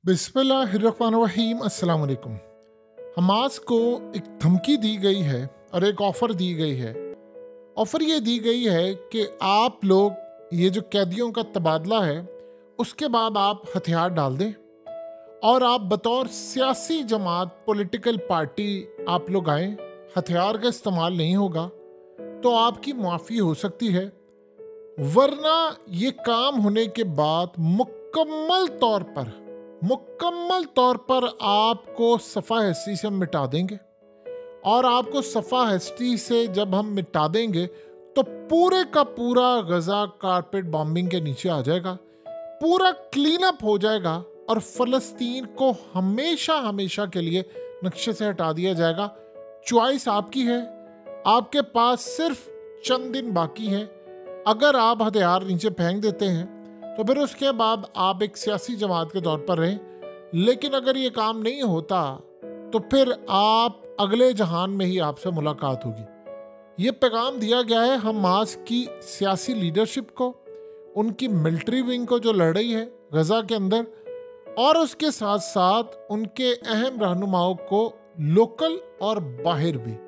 बिस्मिल्लाहिर्रहमानिर्रहीम अस्सलाम वालेकुम। हमास को एक धमकी दी गई है और एक ऑफ़र दी गई है। ऑफ़र ये दी गई है कि आप लोग ये जो कैदियों का तबादला है उसके बाद आप हथियार डाल दें और आप बतौर सियासी जमात पॉलिटिकल पार्टी आप लोग आएँ, हथियार का इस्तेमाल नहीं होगा तो आपकी मुआफ़ी हो सकती है, वरना ये काम होने के बाद मुकम्मल तौर पर आपको सफ़ा हस्ती से हम मिटा देंगे। और आपको सफ़ा हस्ती से जब हम मिटा देंगे तो पूरे का पूरा गज़ा कारपेट बॉम्बिंग के नीचे आ जाएगा, पूरा क्लीन अप हो जाएगा और फ़लस्तीन को हमेशा हमेशा के लिए नक्शे से हटा दिया जाएगा। चॉइस आपकी है, आपके पास सिर्फ चंद दिन बाकी हैं। अगर आप हथियार नीचे फेंक देते हैं तो फिर उसके बाद आप एक सियासी जमात के तौर पर रहें, लेकिन अगर ये काम नहीं होता तो फिर आप अगले जहान में ही आपसे मुलाकात होगी। ये पैगाम दिया गया है हमास की सियासी लीडरशिप को, उनकी मिलिट्री विंग को जो लड़ रही है गज़ा के अंदर, और उसके साथ साथ उनके अहम रहनुमाओं को लोकल और बाहर भी।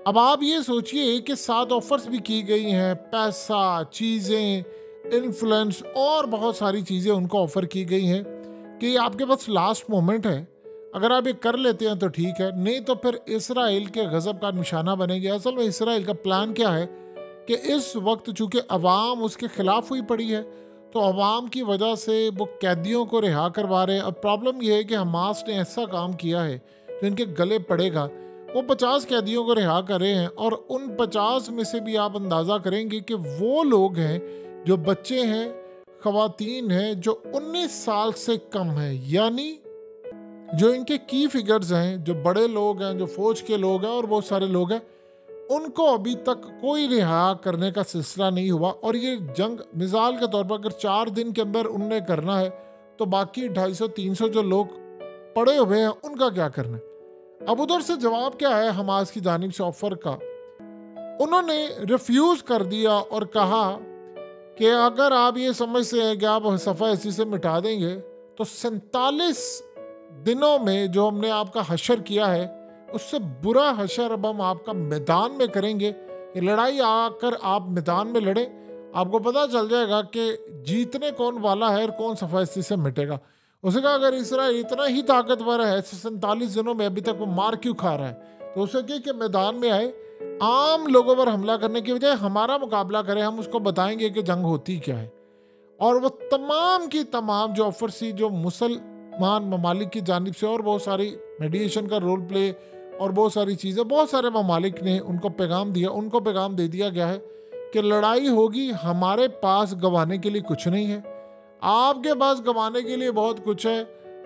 अब आप ये सोचिए कि 7 ऑफर्स भी की गई हैं, पैसा, चीज़ें, इन्फ्लुएंस और बहुत सारी चीज़ें उनको ऑफ़र की गई हैं कि ये आपके पास लास्ट मोमेंट है, अगर आप ये कर लेते हैं तो ठीक है, नहीं तो फिर इसराइल के गज़ब का निशाना बनेंगे। असल में इसराइल का प्लान क्या है कि इस वक्त चूँकि अवाम उसके ख़िलाफ़ हुई पड़ी है तो अवाम की वजह से वो कैदियों को रिहा करवा रहे हैं। अब प्रॉब्लम ये है कि हमास ने ऐसा काम किया है जो इनके गले पड़ेगा। वो 50 कैदियों को रिहा कर रहे हैं और उन 50 में से भी आप अंदाज़ा करेंगे कि वो लोग हैं जो बच्चे हैं, ख़वातीन हैं जो 19 साल से कम हैं, यानी जो इनके की फिगर्स हैं, जो बड़े लोग हैं, जो फ़ौज के लोग हैं और बहुत सारे लोग हैं, उनको अभी तक कोई रिहा करने का सिलसिला नहीं हुआ। और ये जंग मिसाल के तौर पर अगर 4 दिन के अंदर उनने करना है तो बाकी 250-300 जो लोग पड़े हुए हैं उनका क्या करना है। अब उधर से जवाब क्या है हमास की जानिब से ऑफ़र का, उन्होंने रिफ्यूज़ कर दिया और कहा कि अगर आप ये समझते हैं कि आप सफ़ा ऐसी से मिटा देंगे तो 47 दिनों में जो हमने आपका हशर किया है उससे बुरा हशर अब हम आपका मैदान में करेंगे। ये लड़ाई आकर आप मैदान में लड़े, आपको पता चल जाएगा कि जीतने कौन वाला है और कौन सफ़ा ऐसी से मिटेगा। उसे कहा अगर इसराइल इतना ही ताकतवर है 47 दिनों में अभी तक वो मार क्यों खा रहा है, तो उसे कहे कि मैदान में आए, आम लोगों पर हमला करने की बजाय हमारा मुकाबला करें, हम उसको बताएंगे कि जंग होती क्या है। और वो तमाम की तमाम जो ऑफर थी जो मुसलमान ममालिक की जानिब से, और बहुत सारी मीडिएशन का रोल प्ले और बहुत सारी चीज़ें बहुत सारे ममालिक ने उनको पैगाम दिया, उनको पैगाम दे दिया गया है कि लड़ाई होगी, हमारे पास गंवाने के लिए कुछ नहीं है, आपके पास गंवाने के लिए बहुत कुछ है,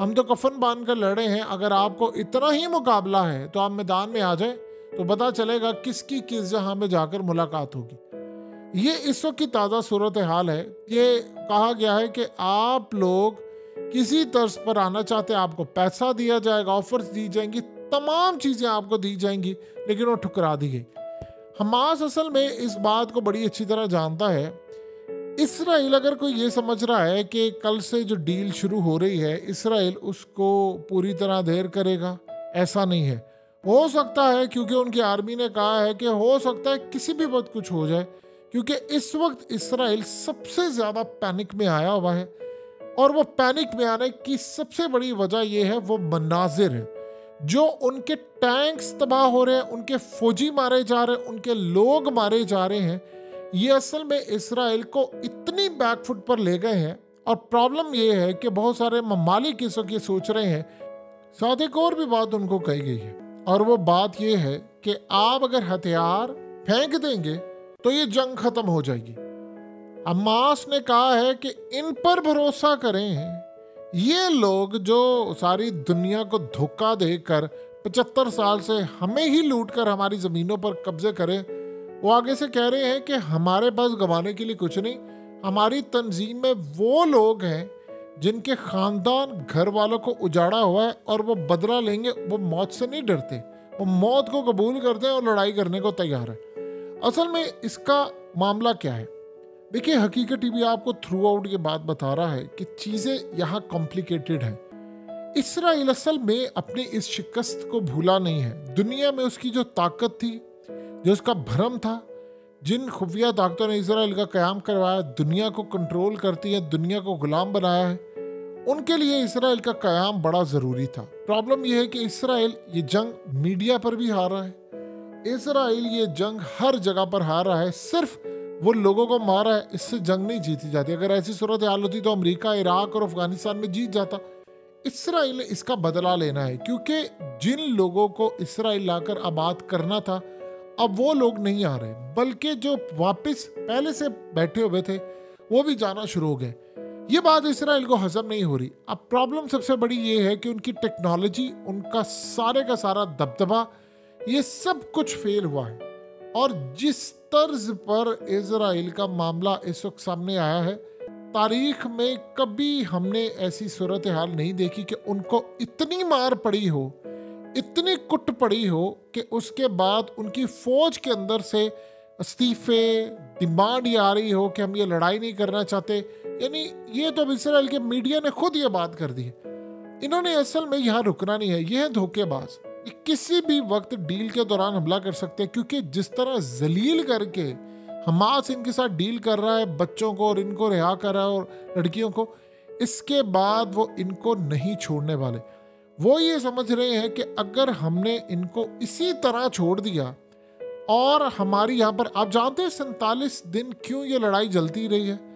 हम तो कफन बांध कर लड़े हैं। अगर आपको इतना ही मुकाबला है तो आप मैदान में आ जाए तो पता चलेगा किसकी किस जहां में जाकर मुलाकात होगी। ये इस वक्त की ताज़ा सूरत हाल है। ये कहा गया है कि आप लोग किसी तर्ज पर आना चाहते हैं, आपको पैसा दिया जाएगा, ऑफर्स दी जाएंगी, तमाम चीज़ें आपको दी जाएंगी, लेकिन वो ठुकरा दी गई। हमास असल में इस बात को बड़ी अच्छी तरह जानता है। इसराइल अगर कोई ये समझ रहा है कि कल से जो डील शुरू हो रही है इसराइल उसको पूरी तरह देर करेगा, ऐसा नहीं है। हो सकता है क्योंकि उनकी आर्मी ने कहा है कि हो सकता है किसी भी वक्त कुछ हो जाए, क्योंकि इस वक्त इसराइल सबसे ज़्यादा पैनिक में आया हुआ है। और वो पैनिक में आने की सबसे बड़ी वजह यह है वो मनाजिर है, जो उनके टैंक्स तबाह हो रहे हैं, उनके फौजी मारे जा रहे हैं, उनके लोग मारे जा रहे हैं। ये असल में इसराइल को इतनी बैकफुट पर ले गए हैं। और प्रॉब्लम ये है कि बहुत सारे ममालिक इस वक्त ये सोच रहे हैं। साथ एक और भी बात उनको कही गई है, और वो बात ये है कि आप अगर हथियार फेंक देंगे तो ये जंग खत्म हो जाएगी। हमास ने कहा है कि इन पर भरोसा करें, ये लोग जो सारी दुनिया को धोखा देकर 75 साल से हमें ही लूटकर हमारी ज़मीनों पर कब्जे करें, वो आगे से कह रहे हैं कि हमारे पास गंवाने के लिए कुछ नहीं। हमारी तंजीम में वो लोग हैं जिनके ख़ानदान घर वालों को उजाड़ा हुआ है और वो बदला लेंगे, वो मौत से नहीं डरते, वो मौत को कबूल करते हैं और लड़ाई करने को तैयार है। असल में इसका मामला क्या है, देखिए हकीकत भी आपको थ्रू आउट ये बात बता रहा है कि चीज़ें यहाँ कॉम्प्लिकेटेड हैं। इसराइल असल में अपनी इस शिकस्त को भूला नहीं है। दुनिया में उसकी जो ताकत थी, जो उसका भरम था, जिन खुफिया ताकतों ने इसराइल का क़याम करवाया, दुनिया को कंट्रोल करती है, दुनिया को गुलाम बनाया है, उनके लिए इसराइल का क़याम बड़ा ज़रूरी था। प्रॉब्लम यह है कि इसराइल ये जंग मीडिया पर भी हारा है, इसराइल ये जंग हर जगह पर हार रहा है, सिर्फ वो लोगों को मारा है, इससे जंग नहीं जीती जाती। अगर ऐसी सूरत हाल होती तो अमेरिका, इराक और अफगानिस्तान में जीत जाता। इसराइल ने इसका बदला लेना है, क्योंकि जिन लोगों को इसराइल लाकर आबाद करना था, अब वो लोग नहीं आ रहे, बल्कि जो वापस पहले से बैठे हुए थे वो भी जाना शुरू हो गए। ये बात इसराइल को हजम नहीं हो रही। अब प्रॉब्लम सबसे बड़ी ये है कि उनकी टेक्नोलॉजी, उनका सारे का सारा दबदबा, ये सब कुछ फेल हुआ है। और जिस तर्ज पर इजराइल का मामला इस वक्त सामने आया है, तारीख में कभी हमने ऐसी सूरत हाल नहीं देखी कि उनको इतनी मार पड़ी हो, इतनी कुट पड़ी हो कि उसके बाद उनकी फौज के अंदर से इस्तीफे, डिमांड ये आ रही हो कि हम ये लड़ाई नहीं करना चाहते। यानी ये तो अब इसराइल के मीडिया ने खुद ये बात कर दी है। इन्होंने असल में यहाँ रुकना नहीं है, ये है धोखेबाज। किसी भी वक्त डील के दौरान हमला कर सकते हैं, क्योंकि जिस तरह जलील करके हमास इनके साथ डील कर रहा है, बच्चों को और इनको रिहा कर रहा है और लड़कियों को, इसके बाद वो इनको नहीं छोड़ने वाले। वो ये समझ रहे हैं कि अगर हमने इनको इसी तरह छोड़ दिया, और हमारी यहाँ पर आप जानते हैं 47 दिन क्यों ये लड़ाई जलती रही है,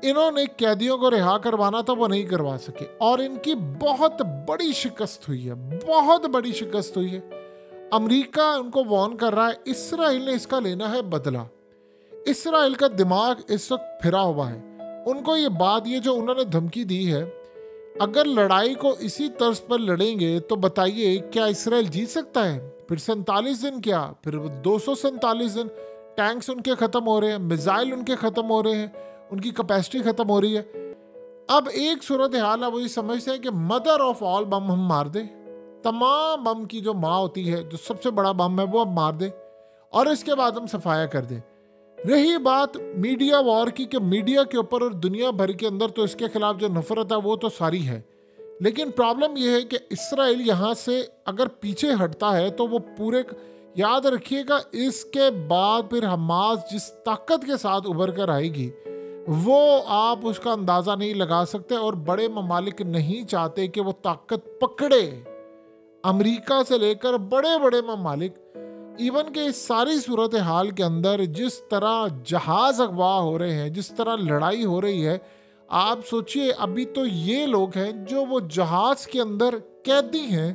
इन्होंने कैदियों को रिहा करवाना था, वो नहीं करवा सके, और इनकी बहुत बड़ी शिकस्त हुई है, बहुत बड़ी शिकस्त हुई है। अमेरिका उनको वार्न कर रहा है, इसराइल ने इसका लेना है बदला। इसराइल का दिमाग इस वक्त फिरा हुआ है। उनको ये बात, ये जो उन्होंने धमकी दी है, अगर लड़ाई को इसी तर्ज पर लड़ेंगे तो बताइए क्या इसराइल जीत सकता है? फिर 47 दिन क्या, फिर 247 दिन। टैंक्स उनके ख़त्म हो रहे हैं, मिसाइल उनके ख़त्म हो रहे हैं, उनकी कैपेसिटी ख़त्म हो रही है। अब एक सूरत हाल है, वो ये समझते हैं कि मदर ऑफ ऑल बम हम मार दें, तमाम बम की जो माँ होती है, जो सबसे बड़ा बम है, वो अब मार दें और इसके बाद हम सफाया कर दें। रही बात मीडिया वॉर की, कि मीडिया के ऊपर और दुनिया भर के अंदर तो इसके खिलाफ जो नफरत है वो तो सारी है, लेकिन प्रॉब्लम यह है कि इसराइल यहाँ से अगर पीछे हटता है तो वो पूरे, याद रखिएगा, इसके बाद फिर हमास जिस ताकत के साथ उभर कर आएगी वो आप उसका अंदाज़ा नहीं लगा सकते। और बड़े ममालिक नहीं चाहते कि वो ताकत पकड़े। अमेरिका से लेकर बड़े बड़े ममालिक, इवन के इस सारी सूरत हाल के अंदर जिस तरह जहाज अगवा हो रहे हैं, जिस तरह लड़ाई हो रही है, आप सोचिए अभी तो ये लोग हैं जो वो जहाज के अंदर कैदी हैं,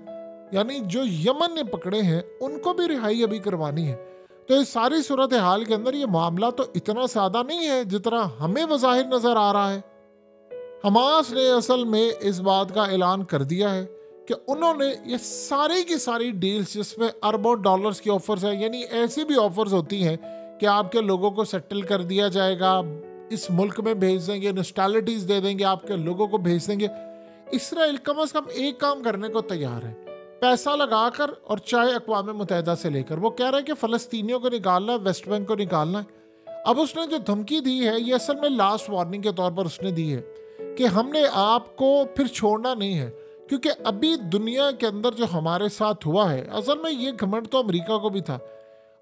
यानी जो यमन ने पकड़े हैं, उनको भी रिहाई अभी करवानी है। तो इस सारी सूरत हाल के अंदर ये मामला तो इतना सादा नहीं है जितना हमें वज़ाहिर नज़र आ रहा है। हमास ने असल में इस बात का ऐलान कर दिया है कि उन्होंने ये सारी की सारी डील्स जिसमें अरबों डॉलर्स की ऑफर्स हैं, यानी ऐसी भी ऑफर्स होती हैं कि आपके लोगों को सेटल कर दिया जाएगा, इस मुल्क में भेज देंगे, नॉस्टैलिटीज दे देंगे, आपके लोगों को भेज देंगे। इसराइल कम से कम एक काम करने को तैयार है, पैसा लगाकर, और चाहे अक़वाम मुत्तहिदा से लेकर। वो कह रहा है कि फ़लस्तीनियों को निकालना है, वेस्ट बैंक को निकालना है। अब उसने जो धमकी दी है ये असल में लास्ट वार्निंग के तौर पर उसने दी है कि हमने आपको फिर छोड़ना नहीं है, क्योंकि अभी दुनिया के अंदर जो हमारे साथ हुआ है, असल में ये घमंड तो अमेरिका को भी था।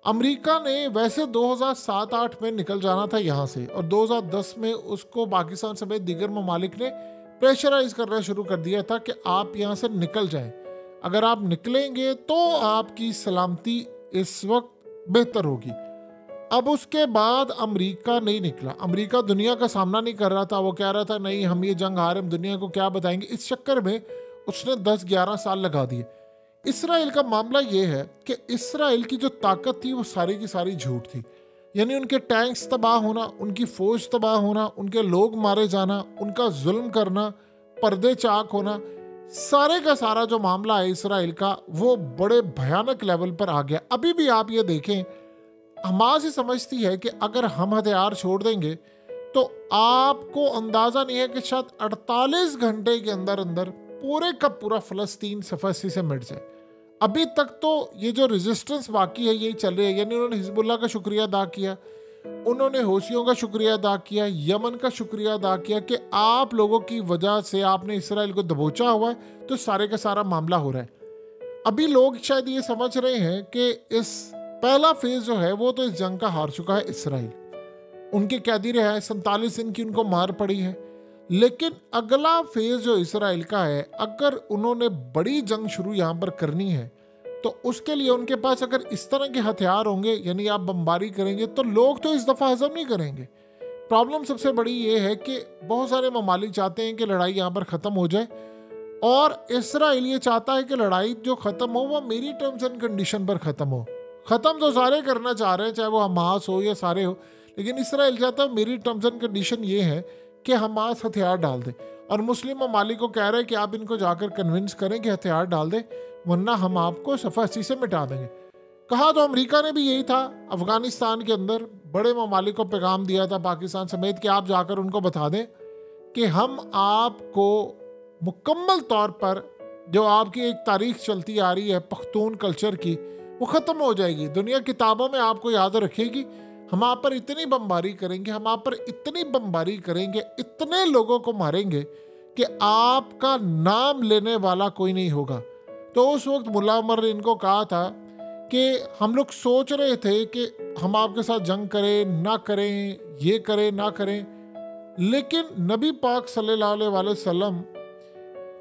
अमेरिका ने वैसे 2007-8 में निकल जाना था यहाँ से, और 2010 में उसको पाकिस्तान समेत दीगर ममालिक ने प्रेशराइज करना शुरू कर दिया था कि आप यहाँ से निकल जाएं। अगर आप निकलेंगे तो आपकी सलामती इस वक्त बेहतर होगी। अब उसके बाद अमेरिका नहीं निकला। अमेरिका दुनिया का सामना नहीं कर रहा था, वो कह रहा था नहीं हम ये जंग हारे, हम दुनिया को क्या बताएंगे। इस चक्कर में उसने 10-11 साल लगा दिए। इसराइल का मामला ये है कि इसराइल की जो ताकत थी वो सारी की सारी झूठ थी, यानी उनके टैंक्स तबाह होना, उनकी फौज तबाह होना, उनके लोग मारे जाना, उनका जुल्म करना, पर्दे चाक होना, सारे का सारा जो मामला है इसराइल का वो बड़े भयानक लेवल पर आ गया। अभी भी आप ये देखें, हमास ही समझती है कि अगर हम हथियार छोड़ देंगे तो आपको अंदाज़ा नहीं है कि शायद 48 घंटे के अंदर अंदर पूरे का पूरा फ़लस्तीन सफ़सी से मिट जाए। अभी तक तो ये जो रेजिस्टेंस बाकी है यही चल रही है, यानी उन्होंने हिजबुल्लाह का शुक्रिया अदा किया, उन्होंने हौसियों का शुक्रिया अदा किया, यमन का शुक्रिया अदा किया कि आप लोगों की वजह से आपने इसराइल को दबोचा हुआ है, तो सारे का सारा मामला हो रहा है। अभी लोग शायद ये समझ रहे हैं कि इस पहला फेज जो है वो तो इस जंग का हार चुका है इसराइल, उनके कैदी रहे हैं, 47 दिन की उनको मार पड़ी है। लेकिन अगला फेज जो इसराइल का है, अगर उन्होंने बड़ी जंग शुरू यहाँ पर करनी है तो उसके लिए उनके पास अगर इस तरह के हथियार होंगे, यानी आप बमबारी करेंगे, तो लोग तो इस दफ़ा हजम नहीं करेंगे। प्रॉब्लम सबसे बड़ी ये है कि बहुत सारे ममालिक चाहते हैं कि लड़ाई यहाँ पर ख़त्म हो जाए, और इसराइल ये चाहता है कि लड़ाई जो ख़त्म हो वो मेरी टर्म्स एंड कंडीशन पर ख़त्म हो। ख़त्म तो सारे करना चाह रहे हैं, चाहे वो हमास हो या सारे हो, लेकिन इसराइल चाहता है मेरी टर्म्स एंड कंडीशन ये है कि हमास हथियार डाल दे, और मुस्लिम ममालिक को कह रहे हैं कि आप इनको जाकर कन्विंस करें कि हथियार डाल दे, वरना हम आपको सफ़ासी से मिटा देंगे। कहा तो अमेरिका ने भी यही था, अफगानिस्तान के अंदर बड़े ममालिक को पैगाम दिया था पाकिस्तान समेत कि आप जाकर उनको बता दें कि हम आपको मुकम्मल तौर पर जो आपकी एक तारीख चलती आ रही है पख्तून कल्चर की, वो ख़त्म हो जाएगी। दुनिया किताबों में आपको याद रखेगी, हम आप पर इतनी बमबारी करेंगे, हम आप पर इतनी बमबारी करेंगे, इतने लोगों को मारेंगे कि आपका नाम लेने वाला कोई नहीं होगा। तो उस वक्त मुल्ला उमर ने इनको कहा था कि हम लोग सोच रहे थे कि हम आपके साथ जंग करें ना करें, ये करें ना करें, लेकिन नबी पाक सल्लल्लाहु अलैहि वसल्लम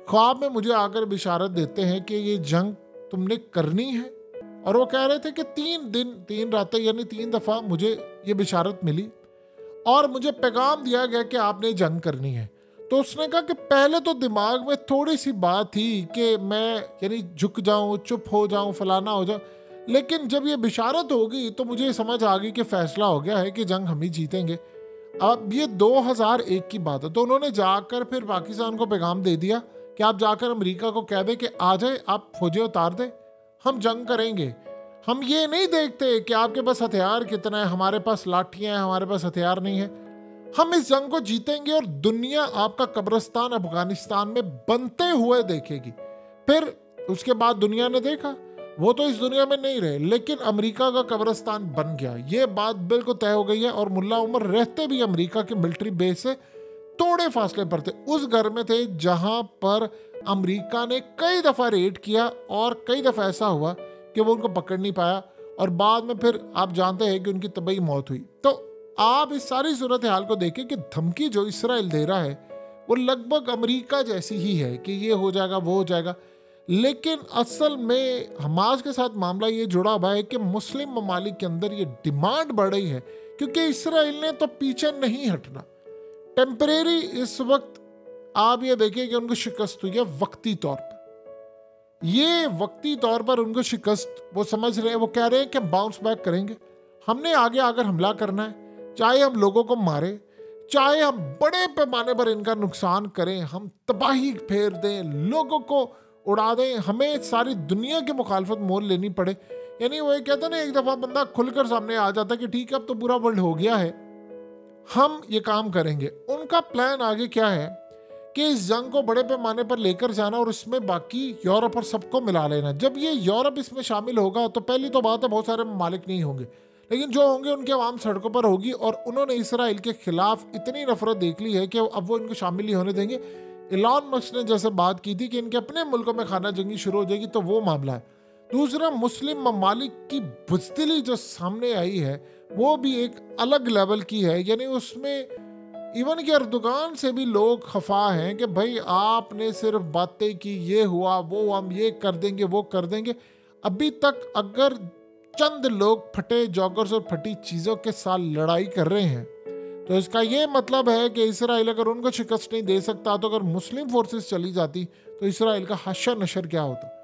ख्वाब में मुझे आकर बिशारत देते हैं कि ये जंग तुमने करनी है। और वो कह रहे थे कि 3 दिन 3 रातें यानी 3 दफ़ा मुझे ये बिशारत मिली और मुझे पैगाम दिया गया कि आपने जंग करनी है। तो उसने कहा कि पहले तो दिमाग में थोड़ी सी बात थी कि मैं यानी झुक जाऊं, चुप हो जाऊं, फलाना हो जाऊं, लेकिन जब ये बिशारत होगी तो मुझे समझ आ गई कि फैसला हो गया है कि जंग हम ही जीतेंगे। अब ये 2001 की बात है। तो उन्होंने जाकर फिर पाकिस्तान को पैगाम दे दिया कि आप जाकर अमेरिका को कह दें कि आ जाए, आप फौजें उतार दें, हम जंग करेंगे। हम ये नहीं देखते कि आपके पास हथियार कितना है, हमारे पास लाठियां हैं, हमारे पास हथियार नहीं है। हम इस जंग को जीतेंगे और दुनिया आपका कब्रिस्तान अफगानिस्तान में बनते हुए देखेगी। फिर उसके बाद दुनिया ने देखा, वो तो इस दुनिया में नहीं रहे, लेकिन अमेरिका का कब्रिस्तान बन गया। ये बात बिल्कुल तय हो गई है। और मुल्ला उमर रहते भी अमेरिका के मिलिट्री बेस से थोड़े फासले पर थे, उस घर में थे जहां पर अमेरिका ने कई दफ़ा रेड किया और कई दफ़ा ऐसा हुआ कि वो उनको पकड़ नहीं पाया और बाद में फिर आप जानते हैं कि उनकी तबाही मौत हुई। तो आप इस सारी सूरत हाल को देखें कि धमकी जो इसराइल दे रहा है वो लगभग अमेरिका जैसी ही है कि ये हो जाएगा, वो हो जाएगा। लेकिन असल में हमास के साथ मामला ये जुड़ा हुआ है कि मुस्लिम ममालिक के अंदर ये डिमांड बढ़ रही है, क्योंकि इसराइल ने तो पीछे नहीं हटना। टेम्परेरी इस वक्त आप ये देखिए कि उनको शिकस्त हुई है वक्ती तौर पर। ये वक्ती तौर पर उनको शिकस्त, वो समझ रहे हैं, वो कह रहे हैं कि हम बाउंस बैक करेंगे। हमने आगे आकर हमला करना है, चाहे हम लोगों को मारे, चाहे हम बड़े पैमाने पर इनका नुकसान करें, हम तबाही फेर दें, लोगों को उड़ा दें, हमें सारी दुनिया की मुखालफत मोल लेनी पड़े। यानी वो ये कहता ना, एक दफ़ा बंदा खुलकर सामने आ जाता कि ठीक है अब तो पूरा वर्ल्ड हो गया है, हम ये काम करेंगे। उनका प्लान आगे क्या है कि इस जंग को बड़े पैमाने पर लेकर जाना और इसमें बाकी यूरोप और सबको मिला लेना। जब ये यूरोप इसमें शामिल होगा तो पहली तो बात है बहुत सारे मालिक नहीं होंगे, लेकिन जो होंगे उनके आवाम सड़कों पर होगी। और उन्होंने इसराइल के खिलाफ इतनी नफरत देख ली है कि अब वो इनको शामिल नहीं होने देंगे। इलॉन मस्क ने जैसे बात की थी कि इनके अपने मुल्कों में खाना जंगी शुरू हो जाएगी, तो वो मामला है। दूसरा, मुस्लिम ममालिक की बुज़दिली जो सामने आई है वो भी एक अलग लेवल की है। यानी उसमें इवन कि अर्दोगान से भी लोग खफा हैं कि भाई आपने सिर्फ बातें की, ये हुआ वो हम ये कर देंगे वो कर देंगे। अभी तक अगर चंद लोग फटे जॉगर्स और फटी चीज़ों के साथ लड़ाई कर रहे हैं तो इसका ये मतलब है कि इसराइल अगर उनको शिकस्त नहीं दे सकता, तो अगर मुस्लिम फोर्सेस चली जाती तो इसराइल का हशर नशर क्या होता।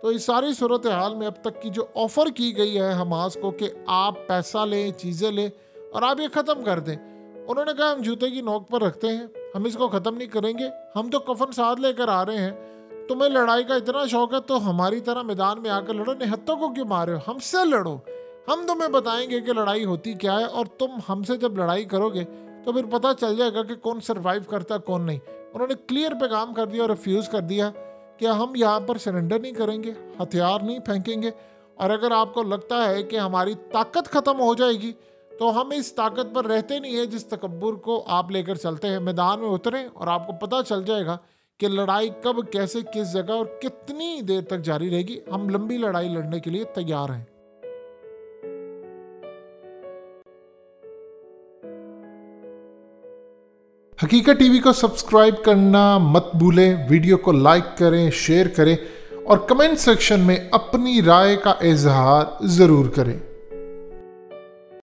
तो इस सारी सूरत हाल में अब तक की जो ऑफ़र की गई है हमास को कि आप पैसा लें, चीज़ें लें और आप ये ख़त्म कर दें, उन्होंने कहा हम जूते की नोक पर रखते हैं, हम इसको ख़त्म नहीं करेंगे। हम तो कफन साथ लेकर आ रहे हैं, तुम्हें लड़ाई का इतना शौक है तो हमारी तरह मैदान में आकर लड़ो, निहत्तों को क्यों मारे हो, हमसे लड़ो, हम तुम्हें बताएंगे कि लड़ाई होती क्या है। और तुम हमसे जब लड़ाई करोगे तो फिर पता चल जाएगा कि कौन सर्वाइव करता है कौन नहीं। उन्होंने क्लियर पैगाम कर दिया और रिफ्यूज़ कर दिया कि हम यहाँ पर सरेंडर नहीं करेंगे, हथियार नहीं फेंकेंगे, और अगर आपको लगता है कि हमारी ताकत ख़त्म हो जाएगी तो हम इस ताकत पर रहते नहीं है जिस तकब्बुर को आप लेकर चलते हैं। मैदान में उतरें और आपको पता चल जाएगा कि लड़ाई कब, कैसे, किस जगह और कितनी देर तक जारी रहेगी। हम लंबी लड़ाई लड़ने के लिए तैयार हैं। हकीकत टीवी को सब्सक्राइब करना मत भूलें, वीडियो को लाइक करें, शेयर करें और कमेंट सेक्शन में अपनी राय का इजहार ज़रूर करें।